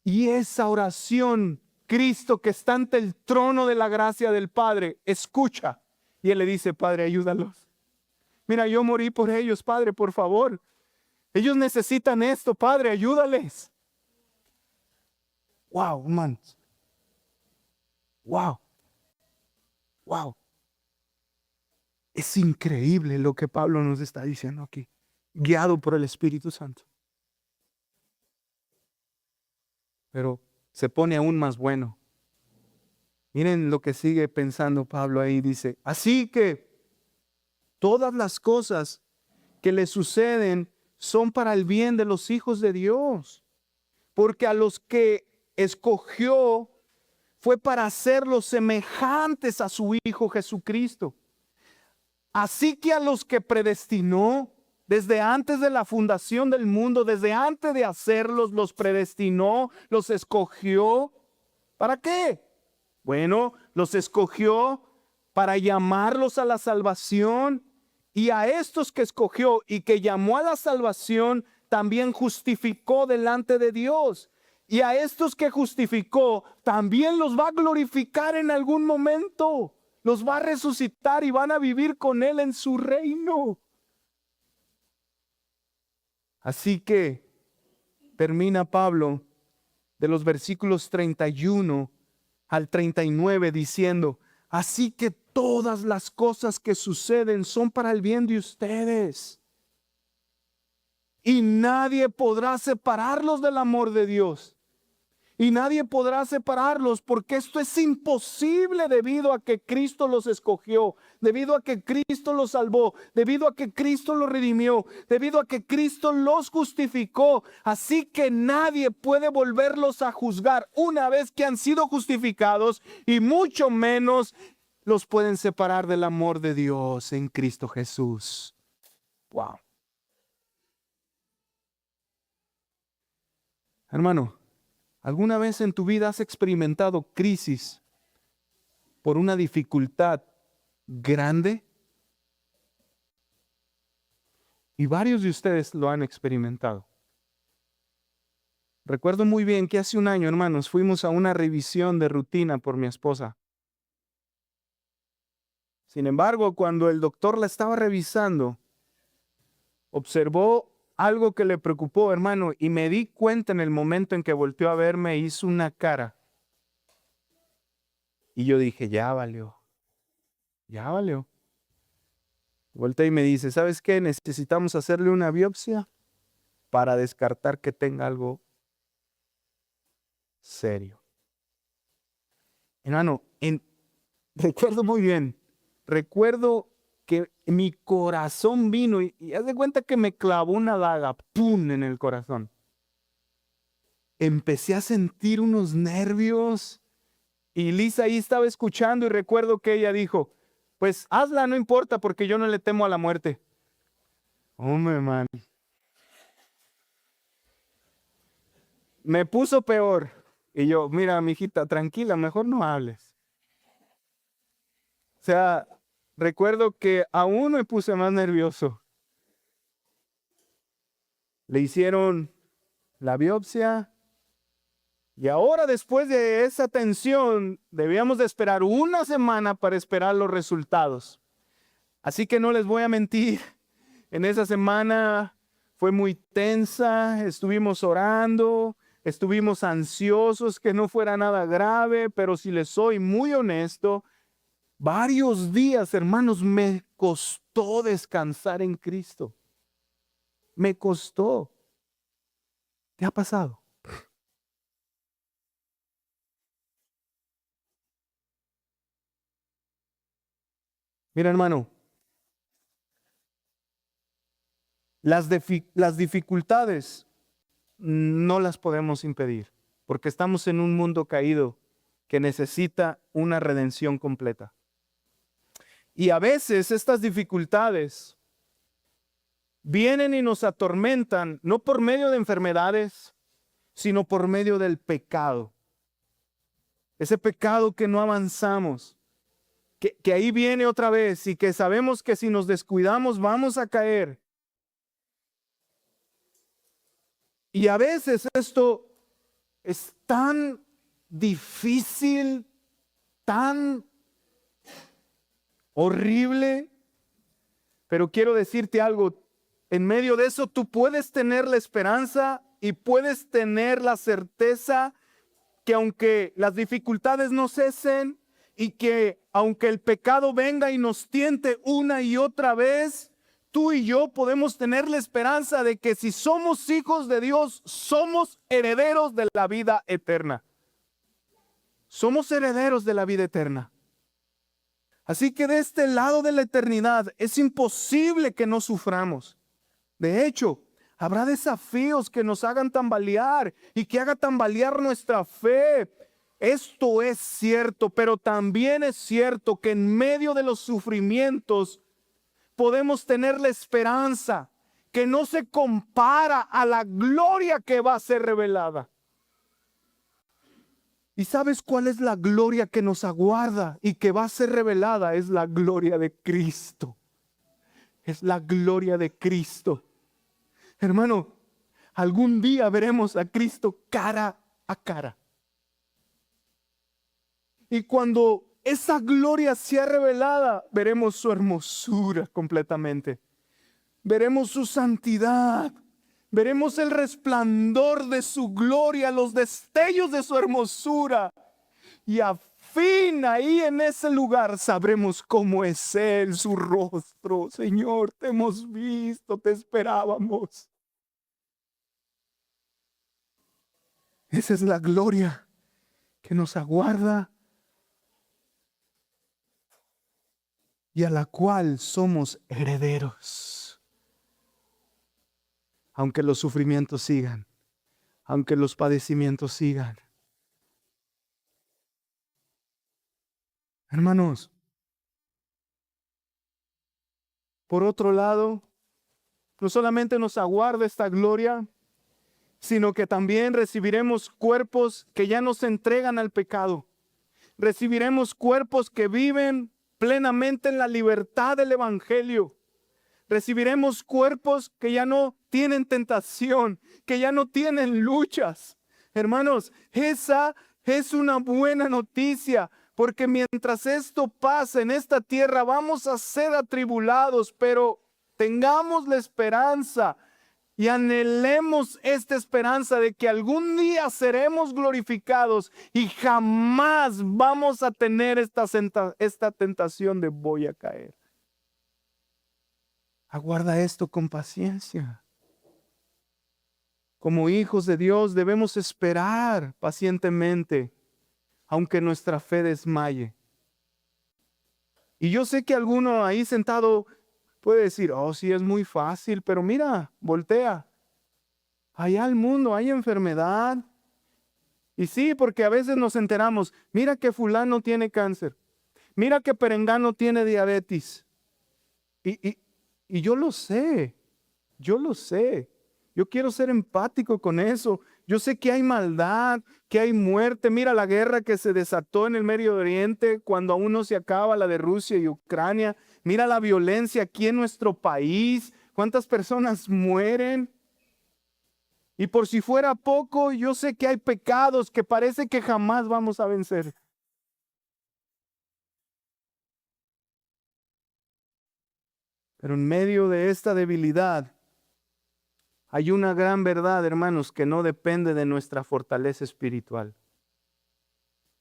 Speaker 1: Y esa oración, Cristo que está ante el trono de la gracia del Padre, escucha. Y él le dice, Padre, ayúdalos. Mira, yo morí por ellos, Padre, por favor. Ellos necesitan esto, Padre, ayúdales. Wow, hermanos. Wow. Wow. Es increíble lo que Pablo nos está diciendo aquí, guiado por el Espíritu Santo. Pero se pone aún más bueno. Miren lo que sigue pensando Pablo ahí, dice, así que todas las cosas que le suceden son para el bien de los hijos de Dios, porque a los que escogió fue para hacerlos semejantes a su Hijo Jesucristo. Así que a los que predestinó desde antes de la fundación del mundo, desde antes de hacerlos, los predestinó, los escogió. ¿Para qué? Bueno, los escogió para llamarlos a la salvación, y a estos que escogió y que llamó a la salvación, también justificó delante de Dios. Y a estos que justificó, también los va a glorificar en algún momento. Los va a resucitar y van a vivir con Él en su reino. Así que termina Pablo de los versículos 31 al 39 diciendo, así que todas las cosas que suceden son para el bien de ustedes. Y nadie podrá separarlos del amor de Dios. Y nadie podrá separarlos, porque esto es imposible debido a que Cristo los escogió, debido a que Cristo los salvó, debido a que Cristo los redimió, debido a que Cristo los justificó. Así que nadie puede volverlos a juzgar una vez que han sido justificados, y mucho menos los pueden separar del amor de Dios en Cristo Jesús. Wow. Hermano, ¿alguna vez en tu vida has experimentado crisis por una dificultad grande? Y varios de ustedes lo han experimentado. Recuerdo muy bien que hace un año, hermanos, fuimos a una revisión de rutina por mi esposa. Sin embargo, cuando el doctor la estaba revisando, observó algo que le preocupó, hermano, y me di cuenta en el momento en que volteó a verme, hizo una cara. Y yo dije, ya valió. Ya valió. Voltea y me dice, ¿sabes qué? Necesitamos hacerle una biopsia para descartar que tenga algo serio. Hermano, recuerdo muy bien, recuerdo que mi corazón vino y haz de cuenta que me clavó una daga, ¡pum!, en el corazón. Empecé a sentir unos nervios y Lisa ahí estaba escuchando y recuerdo que ella dijo, pues hazla, no importa porque yo no le temo a la muerte. Hombre, man. Me puso peor. Y yo, mira, mijita, tranquila, mejor no hables. O sea, recuerdo que aún me puse más nervioso. Le hicieron la biopsia y ahora después de esa tensión debíamos de esperar una semana para esperar los resultados. Así que no les voy a mentir, en esa semana fue muy tensa, estuvimos orando, estuvimos ansiosos que no fuera nada grave, pero si les soy muy honesto, varios días, hermanos, me costó descansar en Cristo. Me costó. ¿Qué ha pasado? Mira, hermano, las dificultades no las podemos impedir, porque estamos en un mundo caído que necesita una redención completa. Y a veces estas dificultades vienen y nos atormentan, no por medio de enfermedades, sino por medio del pecado. ese pecado que no avanzamos, que ahí viene otra vez y que sabemos que si nos descuidamos vamos a caer. Y a veces esto es tan difícil, tan horrible, pero quiero decirte algo, en medio de eso tú puedes tener la esperanza y puedes tener la certeza que aunque las dificultades no cesen y que aunque el pecado venga y nos tiente una y otra vez, tú y yo podemos tener la esperanza de que si somos hijos de Dios, somos herederos de la vida eterna. Somos herederos de la vida eterna. Así que de este lado de la eternidad es imposible que no suframos. De hecho, habrá desafíos que nos hagan tambalear y que haga tambalear nuestra fe. Esto es cierto, pero también es cierto que en medio de los sufrimientos podemos tener la esperanza que no se compara a la gloria que va a ser revelada. ¿Y sabes cuál es la gloria que nos aguarda y que va a ser revelada? Es la gloria de Cristo. Es la gloria de Cristo. Hermano, algún día veremos a Cristo cara a cara. Y cuando esa gloria sea revelada, veremos su hermosura completamente. Veremos su santidad. Veremos el resplandor de su gloria, los destellos de su hermosura. Y a fin ahí en ese lugar sabremos cómo es Él, su rostro. Señor, te hemos visto, te esperábamos. Esa es la gloria que nos aguarda y a la cual somos herederos. Aunque los sufrimientos sigan, aunque los padecimientos sigan. Hermanos, por otro lado, no solamente nos aguarda esta gloria, sino que también recibiremos cuerpos que ya no se entregan al pecado. Recibiremos cuerpos que viven plenamente en la libertad del Evangelio. Recibiremos cuerpos que ya no tienen tentación, que ya no tienen luchas. Hermanos, esa es una buena noticia, porque mientras esto pasa en esta tierra vamos a ser atribulados, pero tengamos la esperanza y anhelemos esta esperanza de que algún día seremos glorificados y jamás vamos a tener esta tentación de voy a caer. Aguarda esto con paciencia. Como hijos de Dios debemos esperar pacientemente, aunque nuestra fe desmaye. Y yo sé que alguno ahí sentado puede decir, oh, sí, es muy fácil, pero mira, voltea. Allá al mundo hay enfermedad. Y sí, porque a veces nos enteramos, mira que fulano tiene cáncer, mira que perengano tiene diabetes. Y yo lo sé, yo quiero ser empático con eso. Yo sé que hay maldad, que hay muerte. Mira la guerra que se desató en el Medio Oriente cuando aún no se acaba la de Rusia y Ucrania. Mira la violencia aquí en nuestro país. ¿Cuántas personas mueren? Y por si fuera poco, yo sé que hay pecados que parece que jamás vamos a vencer. Pero en medio de esta debilidad, hay una gran verdad, hermanos, que no depende de nuestra fortaleza espiritual.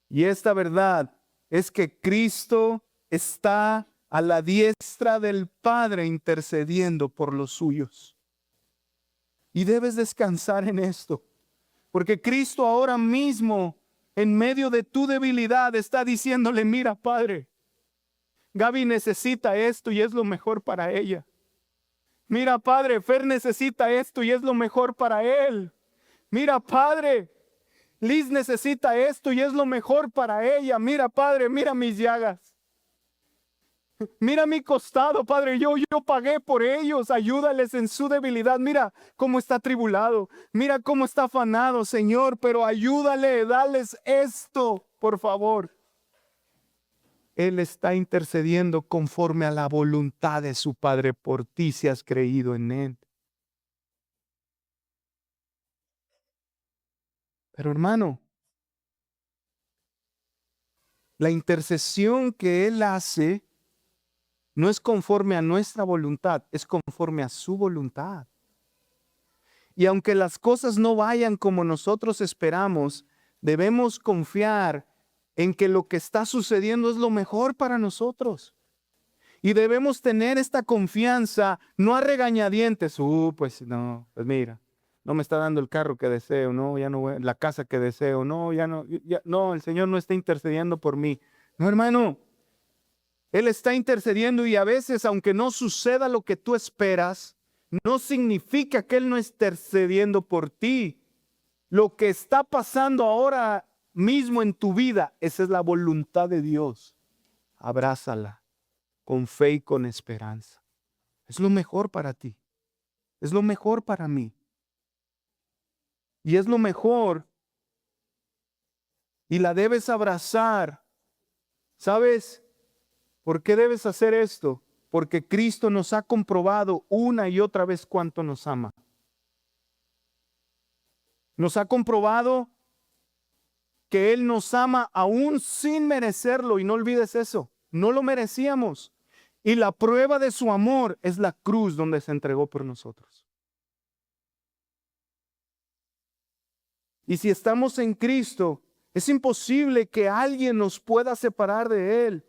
Speaker 1: Y esta verdad es que Cristo está a la diestra del Padre intercediendo por los suyos. Y debes descansar en esto, porque Cristo ahora mismo, en medio de tu debilidad, está diciéndole, mira, Padre, Gaby necesita esto y es lo mejor para ella. Mira, Padre, Fer necesita esto y es lo mejor para él. Mira, Padre, Liz necesita esto y es lo mejor para ella. Mira, Padre, mira mis llagas. Mira mi costado, Padre, yo pagué por ellos, ayúdales en su debilidad. Mira cómo está atribulado, mira cómo está afanado, Señor, pero ayúdale, dales esto, por favor. Él está intercediendo conforme a la voluntad de su Padre por ti si has creído en Él. Pero hermano, la intercesión que Él hace no es conforme a nuestra voluntad, es conforme a su voluntad. Y aunque las cosas no vayan como nosotros esperamos, debemos confiar en que lo que está sucediendo es lo mejor para nosotros. Y debemos tener esta confianza, no a regañadientes. Pues no, pues mira, no me está dando el carro que deseo, no, ya no voy, la casa que deseo, no, no, el Señor no está intercediendo por mí. No, hermano, Él está intercediendo y a veces, aunque no suceda lo que tú esperas, no significa que Él no esté intercediendo por ti. Lo que está pasando ahora mismo en tu vida, esa es la voluntad de Dios. Abrázala con fe y con esperanza. Es lo mejor para ti. Es lo mejor para mí. Y es lo mejor. Y la debes abrazar. ¿Sabes por qué debes hacer esto? Porque Cristo nos ha comprobado una y otra vez cuánto nos ama. Nos ha comprobado que Él nos ama aún sin merecerlo. Y no olvides eso. No lo merecíamos. Y la prueba de su amor es la cruz donde se entregó por nosotros. Y si estamos en Cristo, es imposible que alguien nos pueda separar de Él.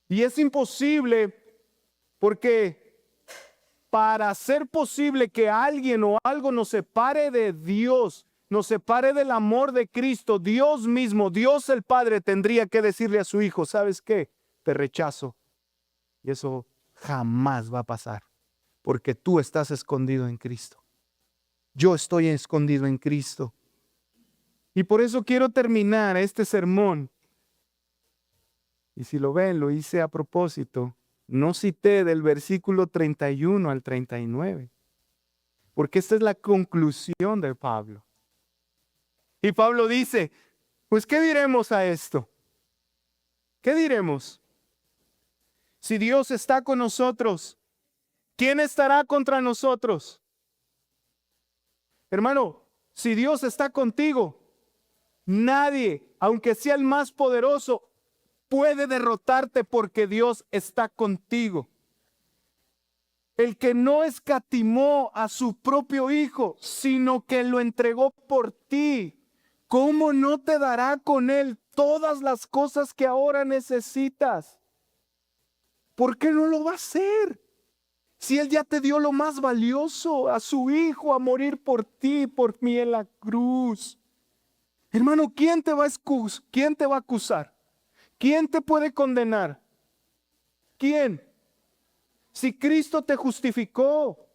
Speaker 1: Y es imposible porque para ser posible que alguien o algo nos separe de Dios, nos separe del amor de Cristo, Dios mismo, Dios el Padre tendría que decirle a su Hijo, ¿sabes qué? Te rechazo. Y eso jamás va a pasar, porque tú estás escondido en Cristo. Yo estoy escondido en Cristo. Y por eso quiero terminar este sermón. Y si lo ven, lo hice a propósito. No cité del versículo 31 al 39, porque esta es la conclusión de Pablo. Y Pablo dice, pues ¿qué diremos a esto? ¿Qué diremos? Si Dios está con nosotros, ¿quién estará contra nosotros? Hermano, si Dios está contigo, nadie, aunque sea el más poderoso, puede derrotarte porque Dios está contigo. El que no escatimó a su propio Hijo, sino que lo entregó por ti, ¿cómo no te dará con Él todas las cosas que ahora necesitas? ¿Por qué no lo va a hacer? Si Él ya te dio lo más valioso, a su Hijo, a morir por ti, por mí en la cruz. Hermano, ¿quién te va a acusar? ¿Quién te puede condenar? ¿Quién? Si Cristo te justificó,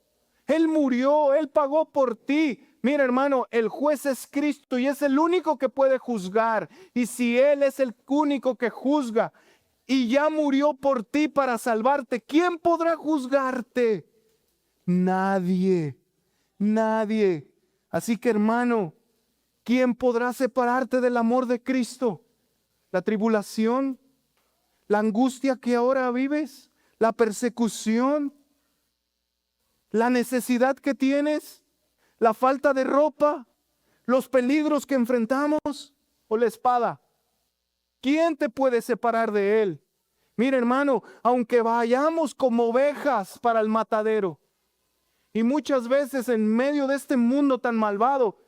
Speaker 1: Él murió, Él pagó por ti. Mira, hermano, el juez es Cristo y es el único que puede juzgar. Y si Él es el único que juzga y ya murió por ti para salvarte, ¿quién podrá juzgarte? Nadie, nadie. Así que, hermano, ¿quién podrá separarte del amor de Cristo? ¿La tribulación? ¿La angustia que ahora vives? ¿La persecución? ¿La necesidad que tienes? ¿La falta de ropa? ¿Los peligros que enfrentamos? ¿O la espada? ¿Quién te puede separar de Él? Mira, hermano, aunque vayamos como ovejas para el matadero, y muchas veces en medio de este mundo tan malvado,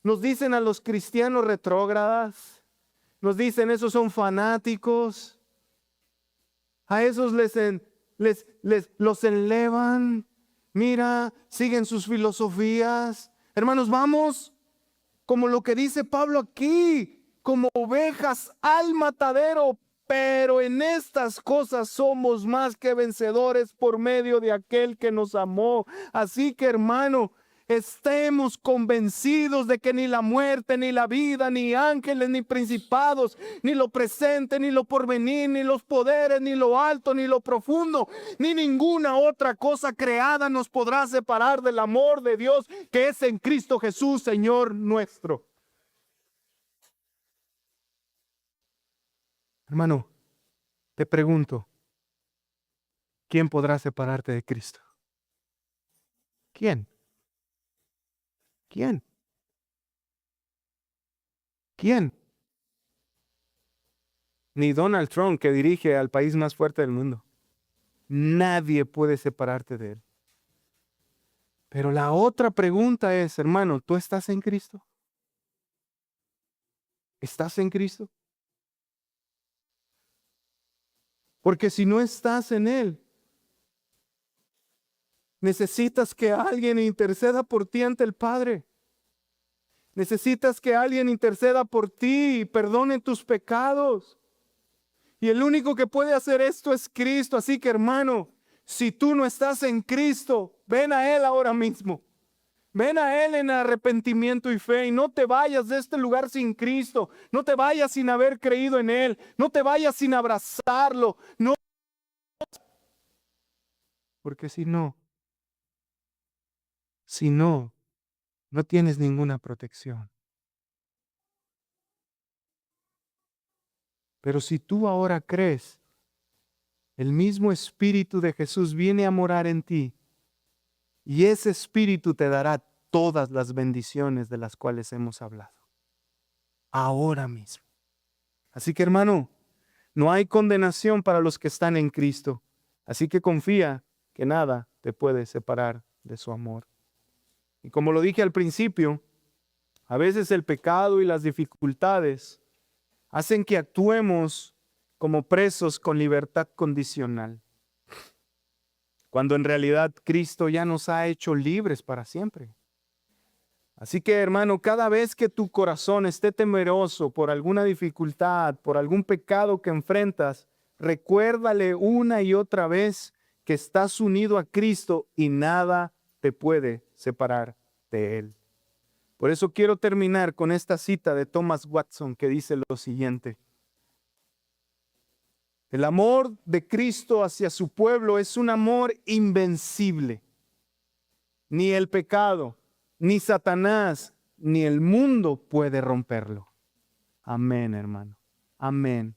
Speaker 1: nos dicen a los cristianos retrógradas, nos dicen esos son fanáticos, a esos los enlevan, mira, siguen sus filosofías. Hermanos, vamos, como lo que dice Pablo aquí, como ovejas al matadero, pero en estas cosas somos más que vencedores por medio de aquel que nos amó. Así que, hermano, estemos convencidos de que ni la muerte, ni la vida, ni ángeles, ni principados, ni lo presente, ni lo porvenir, ni los poderes, ni lo alto, ni lo profundo, ni ninguna otra cosa creada nos podrá separar del amor de Dios que es en Cristo Jesús, Señor nuestro. Hermano, te pregunto, ¿quién podrá separarte de Cristo? ¿Quién? ¿Quién? ¿Quién? Ni Donald Trump, que dirige al país más fuerte del mundo. Nadie puede separarte de él. Pero la otra pregunta es, hermano, ¿tú estás en Cristo? ¿Estás en Cristo? Porque si no estás en Él, necesitas que alguien interceda por ti ante el Padre. Necesitas que alguien interceda por ti y perdone tus pecados. Y el único que puede hacer esto es Cristo. Así que, hermano, si tú no estás en Cristo, ven a Él ahora mismo. Ven a Él en arrepentimiento y fe y no te vayas de este lugar sin Cristo. No te vayas sin haber creído en Él. No te vayas sin abrazarlo. No, porque si no, no tienes ninguna protección. Pero si tú ahora crees, el mismo Espíritu de Jesús viene a morar en ti y ese Espíritu te dará todas las bendiciones de las cuales hemos hablado. Ahora mismo. Así que, hermano, no hay condenación para los que están en Cristo. Así que confía que nada te puede separar de su amor. Y como lo dije al principio, a veces el pecado y las dificultades hacen que actuemos como presos con libertad condicional, cuando en realidad Cristo ya nos ha hecho libres para siempre. Así que, hermano, cada vez que tu corazón esté temeroso por alguna dificultad, por algún pecado que enfrentas, recuérdale una y otra vez que estás unido a Cristo y nada te puede separar de Él. Por eso quiero terminar con esta cita de Thomas Watson que dice lo siguiente: el amor de Cristo hacia su pueblo es un amor invencible. Ni el pecado, ni Satanás, ni el mundo puede romperlo. Amén, hermano. Amén.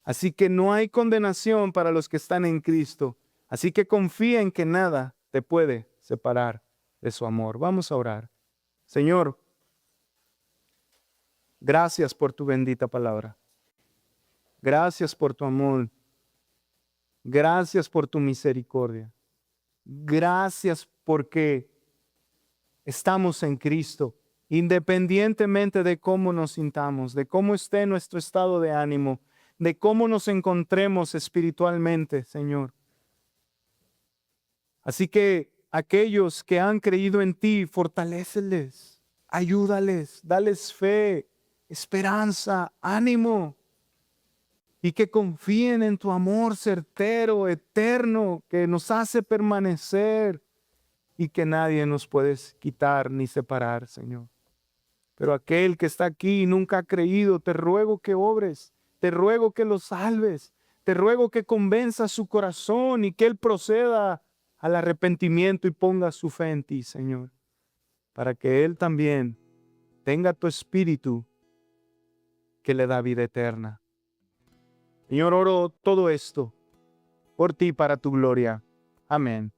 Speaker 1: Así que no hay condenación para los que están en Cristo. Así que confía en que nada te puede separar de su amor. Vamos a orar. Señor, gracias por tu bendita palabra. Gracias por tu amor. Gracias por tu misericordia. Gracias porque estamos en Cristo, independientemente de cómo nos sintamos, de cómo esté nuestro estado de ánimo, de cómo nos encontremos espiritualmente, Señor. Así que aquellos que han creído en ti, fortaléceles, ayúdales, dales fe, esperanza, ánimo, y que confíen en tu amor certero, eterno, que nos hace permanecer y que nadie nos puede quitar ni separar, Señor. Pero aquel que está aquí y nunca ha creído, te ruego que obres, te ruego que lo salves, te ruego que convenzas su corazón y que él proceda al arrepentimiento y ponga su fe en ti, Señor, para que él también tenga tu espíritu que le da vida eterna. Señor, oro todo esto por ti para tu gloria. Amén.